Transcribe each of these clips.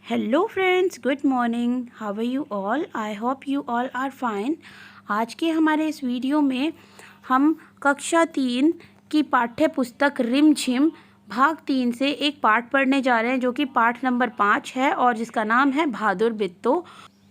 Hello friends, good morning. How are you all? I hope you all are fine. आज के हमारे इस video में हम कक्षा 3 की पाठ्य पुस्तक रिमझिम भाग 3 से एक पाठ पढ़ने जा रहे हैं, जो कि पाठ नंबर 5 है और जिसका नाम है बहादुर बिट्टो।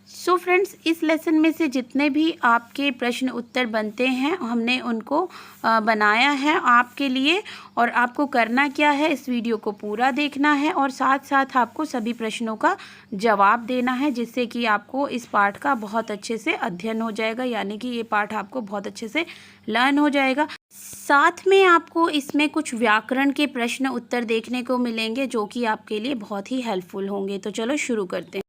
सो फ्रेंड्स, इस लेसन में से जितने भी आपके प्रश्न उत्तर बनते हैं हमने उनको बनाया है आपके लिए। और आपको करना क्या है, इस वीडियो को पूरा देखना है और साथ साथ आपको सभी प्रश्नों का जवाब देना है, जिससे कि आपको इस पाठ का बहुत अच्छे से अध्ययन हो जाएगा, यानी कि ये पाठ आपको बहुत अच्छे से लर्न हो जाएगा। साथ में आपको इसमें कुछ व्याकरण के प्रश्न उत्तर देखने को मिलेंगे, जो कि आपके लिए बहुत ही हेल्पफुल होंगे। तो चलो शुरू करते हैं।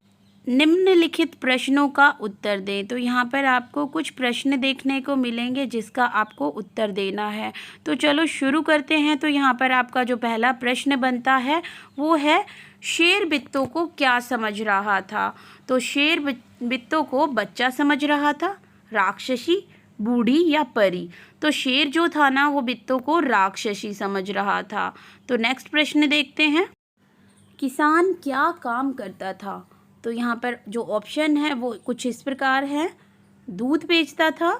निम्नलिखित प्रश्नों का उत्तर दें। तो यहाँ पर आपको कुछ प्रश्न देखने को मिलेंगे जिसका आपको उत्तर देना है। तो चलो शुरू करते हैं। तो यहाँ पर आपका जो पहला प्रश्न बनता है वो है, शेर बिट्टो को क्या समझ रहा था? तो शेर बिट्टो को बच्चा समझ रहा था, राक्षसी, बूढ़ी या परी? तो शेर जो था ना, वो बिट्टो को राक्षसी समझ रहा था। तो नेक्स्ट प्रश्न देखते हैं। किसान क्या काम करता था? तो यहाँ पर जो ऑप्शन है वो कुछ इस प्रकार है। दूध बेचता था,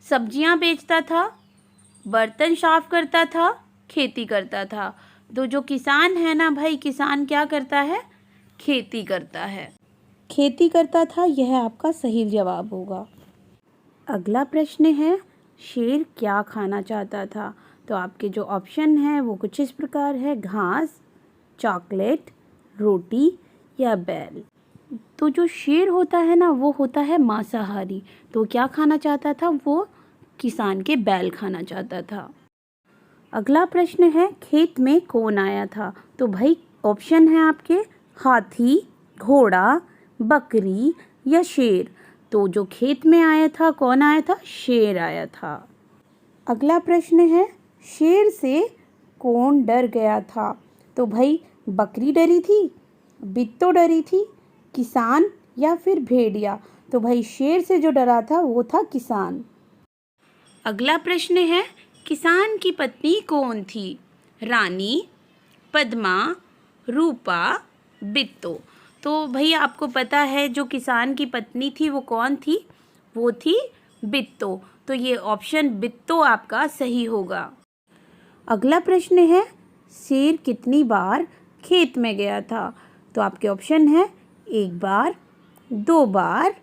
सब्जियाँ बेचता था, बर्तन साफ करता था, खेती करता था। तो जो किसान है ना भाई, किसान क्या करता है? खेती करता है। खेती करता था, यह आपका सही जवाब होगा। अगला प्रश्न है, शेर क्या खाना चाहता था? तो आपके जो ऑप्शन है वो कुछ इस प्रकार है। घास, चॉकलेट, रोटी या बैल? तो जो शेर होता है ना, वो होता है मांसाहारी। तो क्या खाना चाहता था वो? किसान के बैल खाना चाहता था। अगला प्रश्न है, खेत में कौन आया था? तो भाई ऑप्शन है आपके, हाथी, घोड़ा, बकरी या शेर? तो जो खेत में आया था, कौन आया था? शेर आया था। अगला प्रश्न है, शेर से कौन डर गया था? तो भाई बकरी डरी थी, बिट्टो डरी थी, किसान या फिर भेड़िया? तो भाई शेर से जो डरा था वो था किसान। अगला प्रश्न है, किसान की पत्नी कौन थी? रानी, पद्मा, रूपा, बिट्टो? तो भाई आपको पता है जो किसान की पत्नी थी वो कौन थी? वो थी बिट्टो। तो ये ऑप्शन बिट्टो आपका सही होगा। अगला प्रश्न है, शेर कितनी बार खेत में गया था? तो आपके ऑप्शन है, 1 बार, 2 बार,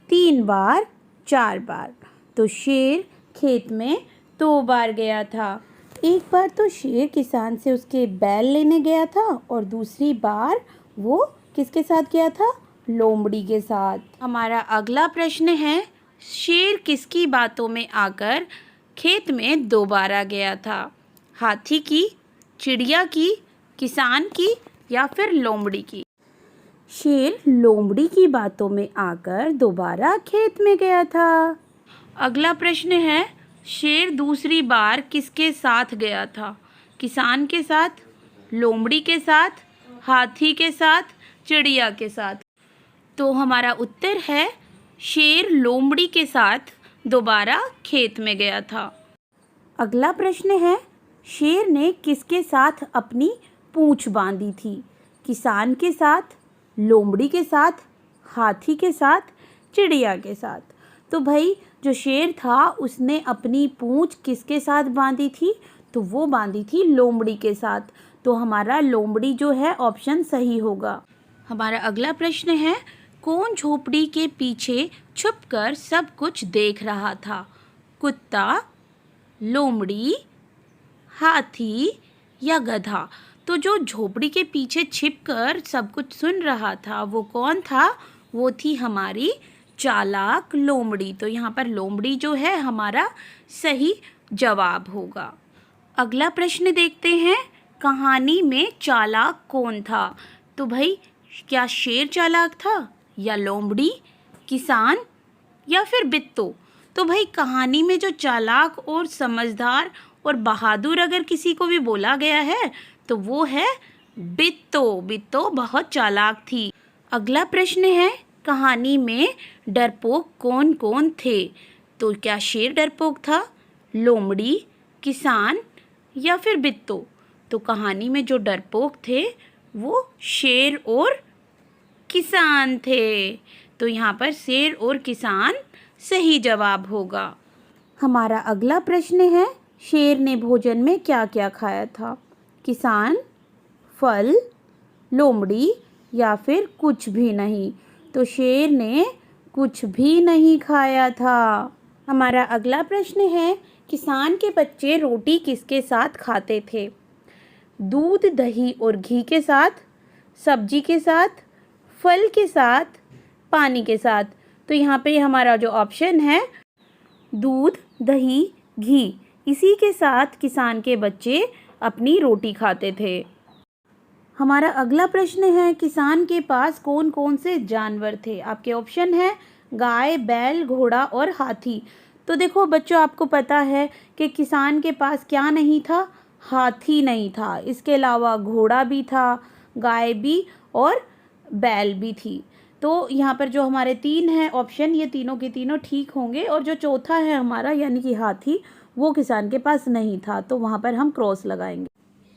3 बार, 4 बार? तो शेर खेत में 2 बार गया था। एक बार तो शेर किसान से उसके बैल लेने गया था और दूसरी बार वो किसके साथ गया था? लोमड़ी के साथ। हमारा अगला प्रश्न है, शेर किसकी बातों में आकर खेत में दोबारा गया था? हाथी की, चिड़िया की, किसान की या फिर लोमड़ी की? शेर लोमड़ी की बातों में आकर दोबारा खेत में गया था। अगला प्रश्न है, शेर दूसरी बार किसके साथ गया था? किसान के साथ, लोमड़ी के साथ, हाथी के साथ, चिड़िया के साथ? तो हमारा उत्तर है, शेर लोमड़ी के साथ दोबारा खेत में गया था। अगला प्रश्न है, शेर ने किसके साथ अपनी पूंछ बांधी थी? किसान के साथ, लोमड़ी के साथ, हाथी के साथ, चिड़िया के साथ? तो भाई जो शेर था उसने अपनी पूंछ किसके साथ बांधी थी? तो वो बांधी थी लोमड़ी के साथ। तो हमारा लोमड़ी जो है ऑप्शन सही होगा। हमारा अगला प्रश्न है, कौन झोपड़ी के पीछे छुपकर सब कुछ देख रहा था? कुत्ता, लोमड़ी, हाथी या गधा? तो जो झोपड़ी के पीछे छिपकर सब कुछ सुन रहा था वो कौन था? वो थी हमारी चालाक लोमड़ी। तो यहाँ पर लोमड़ी जो है हमारा सही जवाब होगा। अगला प्रश्न देखते हैं, कहानी में चालाक कौन था? तो भाई क्या शेर चालाक था या लोमड़ी, किसान या फिर बिट्टो? तो भाई कहानी में जो चालाक और समझदार और बहादुर अगर किसी को भी बोला गया है तो वो है बिट्टो। बिट्टो बहुत चालाक थी। अगला प्रश्न है, कहानी में डरपोक कौन कौन थे? तो क्या शेर डरपोक था, लोमड़ी, किसान या फिर बिट्टो? तो कहानी में जो डरपोक थे वो शेर और किसान थे। तो यहाँ पर शेर और किसान सही जवाब होगा। हमारा अगला प्रश्न है, शेर ने भोजन में क्या क्या खाया था? किसान, फल, लोमड़ी या फिर कुछ भी नहीं? तो शेर ने कुछ भी नहीं खाया था। हमारा अगला प्रश्न है, किसान के बच्चे रोटी किसके साथ खाते थे? दूध, दही और घी के साथ, सब्जी के साथ, फल के साथ, पानी के साथ? तो यहाँ पे हमारा जो ऑप्शन है दूध, दही, घी, इसी के साथ किसान के बच्चे अपनी रोटी खाते थे। हमारा अगला प्रश्न है, किसान के पास कौन कौन से जानवर थे? आपके ऑप्शन है गाय, बैल, घोड़ा और हाथी। तो देखो बच्चों, आपको पता है कि किसान के पास क्या नहीं था? हाथी नहीं था। इसके अलावा घोड़ा भी था, गाय भी और बैल भी थी। तो यहाँ पर जो हमारे 3 हैं ऑप्शन, ये तीनों के तीनों ठीक होंगे। और जो चौथा है हमारा यानी कि हाथी, वो किसान के पास नहीं था, तो वहाँ पर हम क्रॉस लगाएंगे।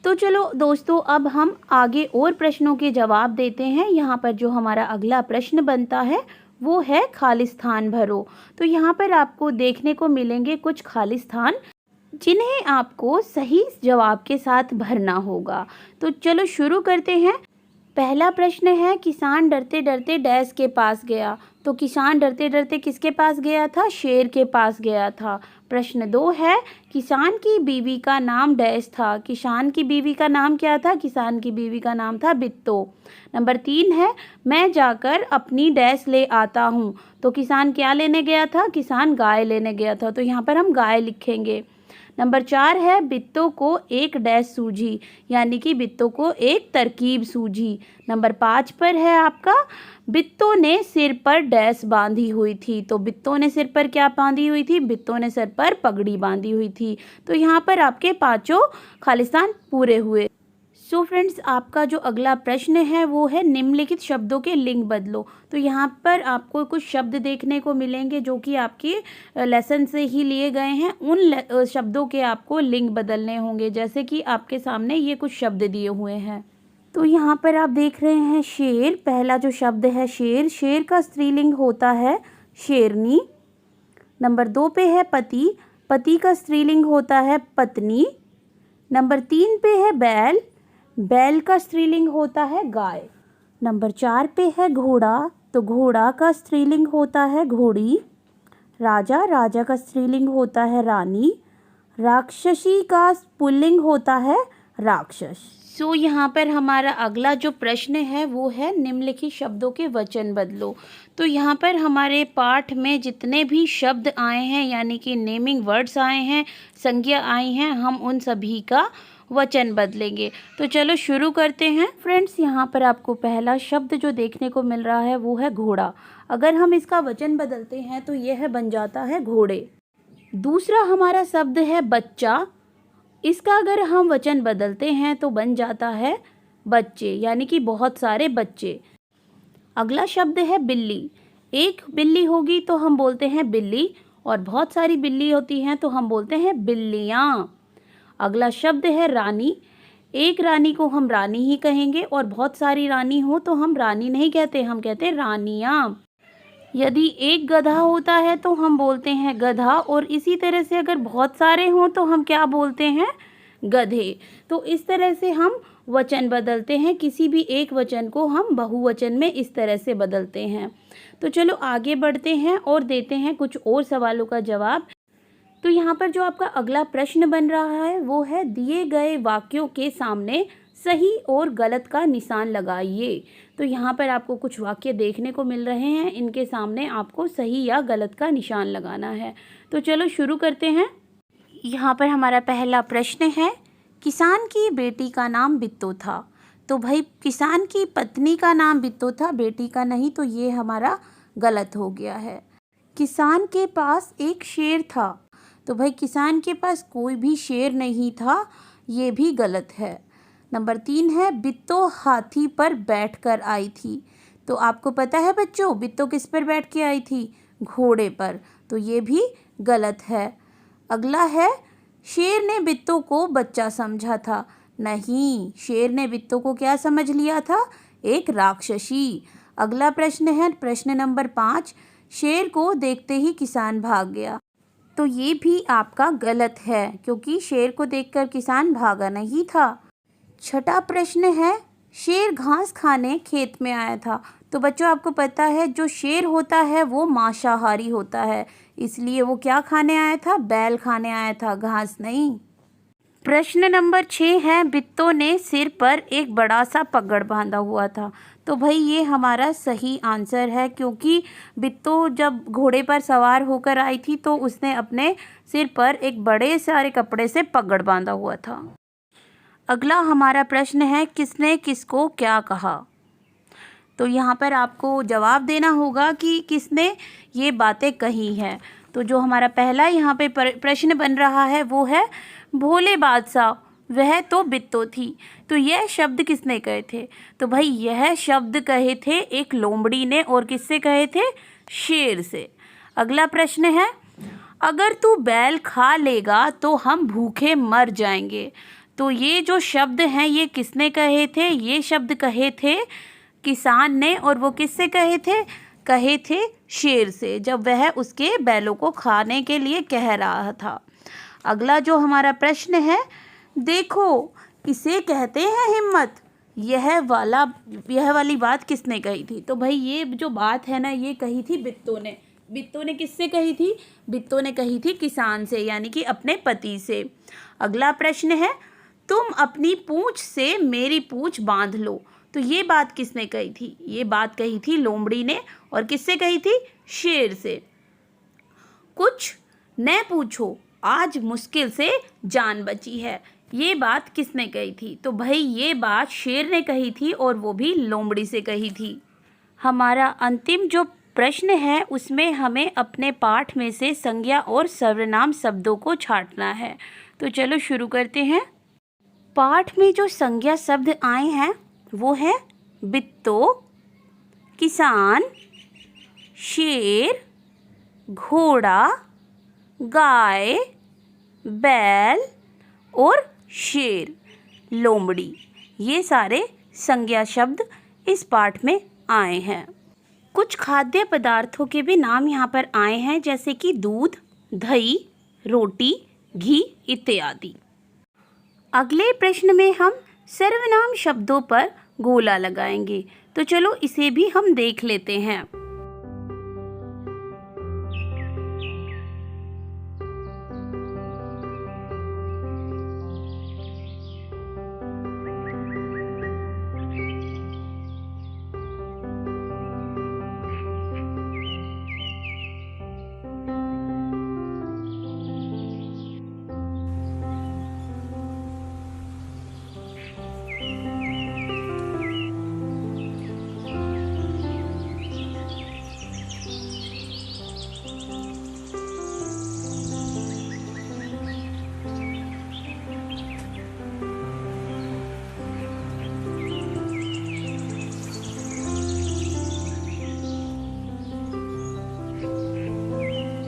तो चलो दोस्तों, अब हम आगे और प्रश्नों के जवाब देते हैं। यहाँ पर जो हमारा अगला प्रश्न बनता है वो है खालिस्तान भरो। तो यहाँ पर आपको देखने को मिलेंगे कुछ खालिस्तान, जिन्हें आपको सही जवाब के साथ भरना होगा। तो चलो शुरू करते हैं। पहला प्रश्न है, किसान डरते डरते डैश के पास गया। तो किसान डरते डरते किसके पास गया था? शेर के पास गया था। प्रश्न 2 है, किसान की बीवी का नाम डैश था। किसान की बीवी का नाम क्या था? किसान की बीवी का नाम था बित्तो। नंबर 3 है, मैं जाकर अपनी डैश ले आता हूँ। तो किसान क्या लेने गया था? किसान गाय लेने गया था। तो यहाँ पर हम गाय लिखेंगे। नंबर 4 है, बित्तों को एक डैश सूझी, यानी कि बित्तों को एक तरकीब सूझी। नंबर 5 पर है आपका, बित्तों ने सिर पर डैश बांधी हुई थी। तो बित्तों ने सिर पर क्या बांधी हुई थी? बित्तों ने सिर पर पगड़ी बांधी हुई थी। तो यहाँ पर आपके पांचों खालिस्तान पूरे हुए। सो फ्रेंड्स, आपका जो अगला प्रश्न है वो है, निम्नलिखित शब्दों के लिंग बदलो। तो यहाँ पर आपको कुछ शब्द देखने को मिलेंगे जो कि आपके लेसन से ही लिए गए हैं। उन शब्दों के आपको लिंग बदलने होंगे। जैसे कि आपके सामने ये कुछ शब्द दिए हुए हैं। तो यहाँ पर आप देख रहे हैं शेर। पहला जो शब्द है शेर, शेर का स्त्रीलिंग होता है शेरनी। नंबर 2 पे है पति, पति का स्त्रीलिंग होता है पत्नी। नंबर 3 पे है बैल, बैल का स्त्रीलिंग होता है गाय। नंबर 4 पे है घोड़ा, तो घोड़ा का स्त्रीलिंग होता है घोड़ी। राजा, राजा का स्त्रीलिंग होता है रानी। राक्षसी का पुल्लिंग होता है राक्षस। सो यहाँ पर हमारा अगला जो प्रश्न है वो है, निम्नलिखित शब्दों के वचन बदलो। तो यहाँ पर हमारे पाठ में जितने भी शब्द आए हैं, यानी कि नेमिंग वर्ड्स आए हैं, संज्ञा आई हैं, हम उन सभी का वचन बदलेंगे। तो चलो शुरू करते हैं। फ्रेंड्स, यहाँ पर आपको पहला शब्द जो देखने को मिल रहा है वो है घोड़ा। अगर हम इसका वचन बदलते हैं तो यह बन जाता है घोड़े। दूसरा हमारा शब्द है बच्चा। इसका अगर हम वचन बदलते हैं तो बन जाता है बच्चे, यानी कि बहुत सारे बच्चे। अगला शब्द है बिल्ली। एक बिल्ली होगी तो हम बोलते हैं बिल्ली, और बहुत सारी बिल्ली होती हैं तो हम बोलते हैं बिल्लियाँ। अगला शब्द है रानी। एक रानी को हम रानी ही कहेंगे, और बहुत सारी रानी हो तो हम रानी नहीं कहते, हम कहते हैं रानियाँ। यदि एक गधा होता है तो हम बोलते हैं गधा, और इसी तरह से अगर बहुत सारे हों तो हम क्या बोलते हैं? गधे। तो इस तरह से हम वचन बदलते हैं। किसी भी एक वचन को हम बहुवचन में इस तरह से बदलते हैं। तो चलो आगे बढ़ते हैं और देते हैं कुछ और सवालों का जवाब। तो यहाँ पर जो आपका अगला प्रश्न बन रहा है वो है, दिए गए वाक्यों के सामने सही और गलत का निशान लगाइए। तो यहाँ पर आपको कुछ वाक्य देखने को मिल रहे हैं, इनके सामने आपको सही या गलत का निशान लगाना है। तो चलो शुरू करते हैं। यहाँ पर हमारा पहला प्रश्न है, किसान की बेटी का नाम बित्तो था। तो भाई किसान की पत्नी का नाम बित्तो था, बेटी का नहीं, तो ये हमारा गलत हो गया है। किसान के पास एक शेर था। तो भाई किसान के पास कोई भी शेर नहीं था, ये भी गलत है। नंबर 3 है, बित्तो हाथी पर बैठकर आई थी। तो आपको पता है बच्चों, बित्तो किस पर बैठ के आई थी? घोड़े पर, तो ये भी गलत है। अगला है, शेर ने बित्तो को बच्चा समझा था। नहीं, शेर ने बित्तों को क्या समझ लिया था? एक राक्षसी। अगला प्रश्न है प्रश्न नंबर 5। शेर को देखते ही किसान भाग गया। तो ये भी आपका गलत है, क्योंकि शेर को देखकर किसान भागा नहीं था। छठा प्रश्न है, शेर घास खाने खेत में आया था। तो बच्चों, आपको पता है जो शेर होता है वो मांसाहारी होता है, इसलिए वो क्या खाने आया था? बैल खाने आया था, घास नहीं। प्रश्न नंबर 6 है, बित्तों ने सिर पर एक बड़ा सा पगड़ बांधा हुआ था। तो भाई ये हमारा सही आंसर है, क्योंकि बित्तों जब घोड़े पर सवार होकर आई थी तो उसने अपने सिर पर एक बड़े सारे कपड़े से पगड़ बांधा हुआ था। अगला हमारा प्रश्न है, किसने किसको क्या कहा? तो यहाँ पर आपको जवाब देना होगा कि किसने ये बातें कही हैं। तो जो हमारा पहला यहाँ पे प्रश्न बन रहा है वो है, भोले बादशाह वह तो बित्तों थी। तो यह शब्द किसने कहे थे? तो भाई यह शब्द कहे थे एक लोमड़ी ने, और किससे कहे थे? शेर से। अगला प्रश्न है, अगर तू बैल खा लेगा तो हम भूखे मर जाएंगे। तो ये जो शब्द हैं ये किसने कहे थे? ये शब्द कहे थे किसान ने, और वो किससे कहे थे? कहे थे शेर से, जब वह उसके बैलों को खाने के लिए कह रहा था। अगला जो हमारा प्रश्न है, देखो इसे कहते हैं हिम्मत, यह वाली बात किसने कही थी? तो भाई ये जो बात है ना, ये कही थी बित्तों ने। बित्तों ने किससे कही थी? बित्तों ने कही थी किसान से, यानी कि अपने पति से। अगला प्रश्न है, तुम अपनी पूंछ से मेरी पूंछ बांध लो। तो ये बात किसने कही थी? ये बात कही थी लोमड़ी ने, और किससे कही थी? शेर से। कुछ न पूछो, आज मुश्किल से जान बची है, ये बात किसने कही थी? तो भाई ये बात शेर ने कही थी, और वो भी लोमड़ी से कही थी। हमारा अंतिम जो प्रश्न है उसमें हमें अपने पाठ में से संज्ञा और सर्वनाम शब्दों को छांटना है। तो चलो शुरू करते हैं। पाठ में जो संज्ञा शब्द आए हैं वो है बित्तों, किसान, शेर, घोड़ा, गाय, बैल और शेर, लोमड़ी। ये सारे संज्ञा शब्द इस पाठ में आए हैं। कुछ खाद्य पदार्थों के भी नाम यहाँ पर आए हैं, जैसे कि दूध, दही, रोटी, घी इत्यादि। अगले प्रश्न में हम सर्वनाम शब्दों पर गोला लगाएंगे। तो चलो इसे भी हम देख लेते हैं।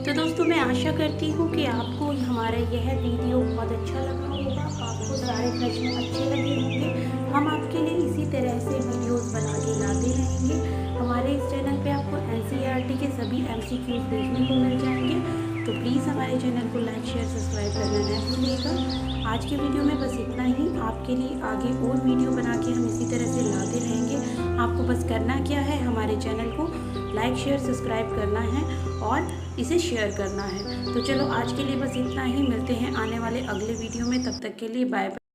तो दोस्तों, मैं आशा करती हूँ कि आपको हमारा यह वीडियो बहुत अच्छा लगा होगा, आपको सारे प्रश्न अच्छे लगे होंगे। हम आपके लिए इसी तरह से वीडियोस बना के लाते रहेंगे। हमारे इस चैनल पे आपको NCERT के सभी MCQs देखने को मिल जाएंगे। तो प्लीज़ हमारे चैनल को लाइक, शेयर, सब्सक्राइब करना न भूलिएगा। आज के वीडियो में बस इतना ही। आपके लिए आगे और वीडियो बना के हम इसी तरह से लाते रहेंगे। आपको बस करना क्या है, हमारे चैनल को लाइक, शेयर, सब्सक्राइब करना है और इसे शेयर करना है। तो चलो आज के लिए बस इतना ही। मिलते हैं आने वाले अगले वीडियो में। तब तक के लिए बाय बाय।